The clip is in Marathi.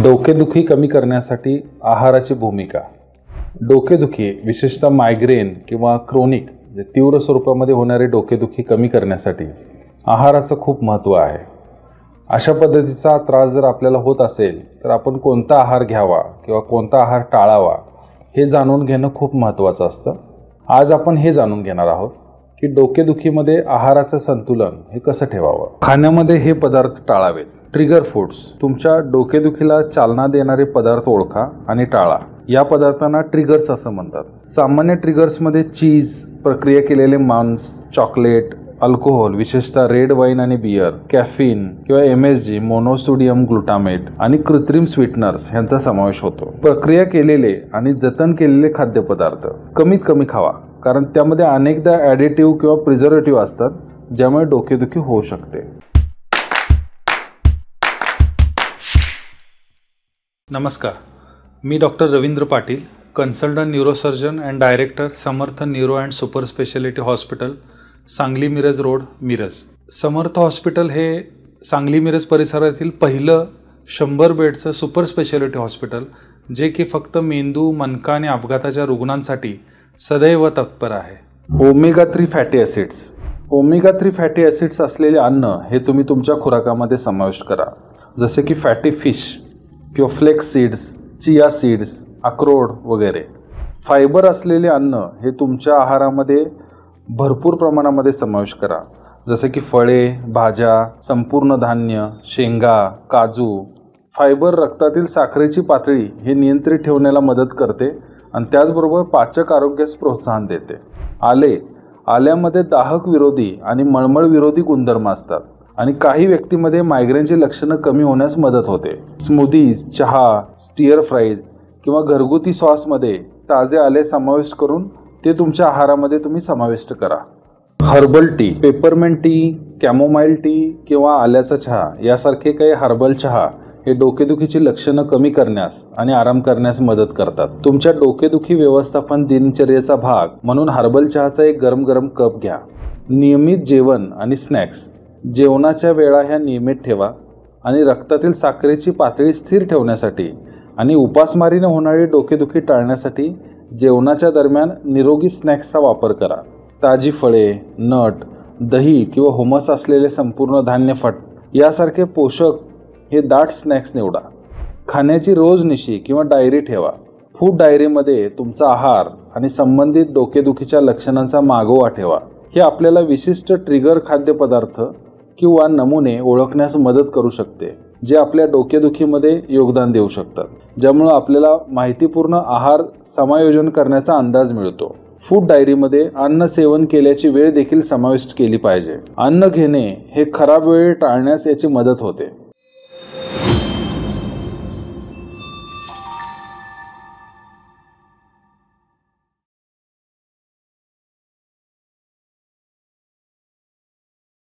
डोकेदुखी कमी करण्यासाठी आहाराची भूमिका. डोकेदुखी विशेषतः मायग्रेन किंवा क्रोनिक तीव्र स्वरूपामध्ये होणारी डोकेदुखी कमी करण्यासाठी आहाराचं खूप महत्त्व आहे. अशा पद्धतीचा त्रास जर आपल्याला होत असेल तर आपण कोणता आहार घ्यावा किंवा कोणता आहार टाळावा हे जाणून घेणं खूप महत्त्वाचं असतं. आज आपण हे जाणून घेणार आहोत की डोकेदुखीमध्ये आहाराचं संतुलन हे कसं ठेवावं. खाण्यामध्ये हे पदार्थ टाळावेत. ट्रिगर फूड्स, तुमच्या डोकेदुखीला चालना देणारे पदार्थ ओळखा आणि टाळा. या पदार्थांना ट्रिगर्स असं म्हणतात. सामान्य ट्रिगर्समध्ये चीज, प्रक्रिया केलेले मांस, चॉकलेट, अल्कोहोल विशेषतः रेड वाईन आणि बियर, कॅफीन किंवा MSG मोनोसोडियम ग्लुटामेट आणि कृत्रिम स्वीटनर्स यांचा समावेश होतो. प्रक्रिया केलेले आणि जतन केलेले खाद्यपदार्थ कमीत कमी खावा, कारण त्यामध्ये अनेकदा ॲडिटिव्ह किंवा प्रिझर्वेटिव्ह असतात ज्यामुळे डोकेदुखी होऊ शकते. नमस्कार, मी doctor Ravindra Patil, consultant neurosurgeon and director Samarth neuro and super speciality hospital, Sangli Miraj road, Miraj. Samarth hospital हे सांगली मिरज परिसरातील पहिलं 100 बेडचं सुपर स्पेशालिटी हॉस्पिटल, जे की फक्त मेंदू, मणका आणि अपघाताच्या रुग्णांसाठी सदैव तत्पर आहे. Omega-3 fatty acids. Omega-3 fatty acids असलेले अन्न हे तुम्ही तुमच्या खुराकामध्ये समाविष्ट करा, जसे की फॅटी फिश किंवा फ्लेक्स सीड्स, चिया सीड्स, अक्रोड वगैरे. फायबर असलेले अन्न हे तुमच्या आहारामध्ये भरपूर प्रमाणामध्ये समावेश करा, जसे की फळे, भाज्या, संपूर्ण धान्य, शेंगा, काजू. फायबर रक्तातील साखरेची पातळी हे नियंत्रित ठेवण्याला मदत करते आणि त्याचबरोबर पाचक आरोग्यास प्रोत्साहन देते. आल्यामध्ये दाहक विरोधी आणि मळमळ विरोधी गुणधर्म असतात आणि काही व्यक्तीमध्ये मायग्रेनची लक्षणं कमी होण्यास मदत होते. स्मूदीज, चहा, स्टिअर फ्राईज किंवा घरगुती सॉसमध्ये ताजे आले समाविष्ट करून ते तुमच्या आहारामध्ये तुम्ही समाविष्ट करा. Herbal tea, peppermint T, chamomile T किंवा आल्याचा चहा यासारखे काही हर्बल चहा हे डोकेदुखीची लक्षणं कमी करण्यास आणि आराम करण्यास मदत करतात. तुमच्या डोकेदुखी व्यवस्थापन दिनचर्येचा भाग म्हणून हर्बल चहाचा एक गरम कप घ्या. नियमित जेवण आणि स्नॅक्स. जेवणाच्या वेळा ह्या नियमित ठेवा आणि रक्तातील साखरेची पातळी स्थिर ठेवण्यासाठी आणि उपासमारीने होणारी डोकेदुखी टाळण्यासाठी जेवणाच्या दरम्यान निरोगी स्नॅक्सचा वापर करा. ताजी फळे, नट, दही किंवा हुमस असलेले संपूर्ण धान्य यासारखे पोषक हे दाट स्नॅक्स निवडा. खाण्याची रोजनिशी किंवा डायरी ठेवा. फूड डायरीमध्ये तुमचा आहार आणि संबंधित डोकेदुखीच्या लक्षणांचा मागोवा ठेवा. हे आपल्याला विशिष्ट ट्रिगर खाद्यपदार्थ किंवा नमुने ओळखण्यास मदत करू शकते, जे आपल्या डोकेदुखीमध्ये योगदान देऊ शकतात, ज्यामुळे आपल्याला माहितीपूर्ण आहार समायोजन करण्याचा अंदाज मिळतो. फूड डायरीमध्ये अन्न सेवन केल्याची वेळ देखील समाविष्ट केली पाहिजे. अन्न घेणे हे खराब वेळ टाळण्यास याची मदत होते.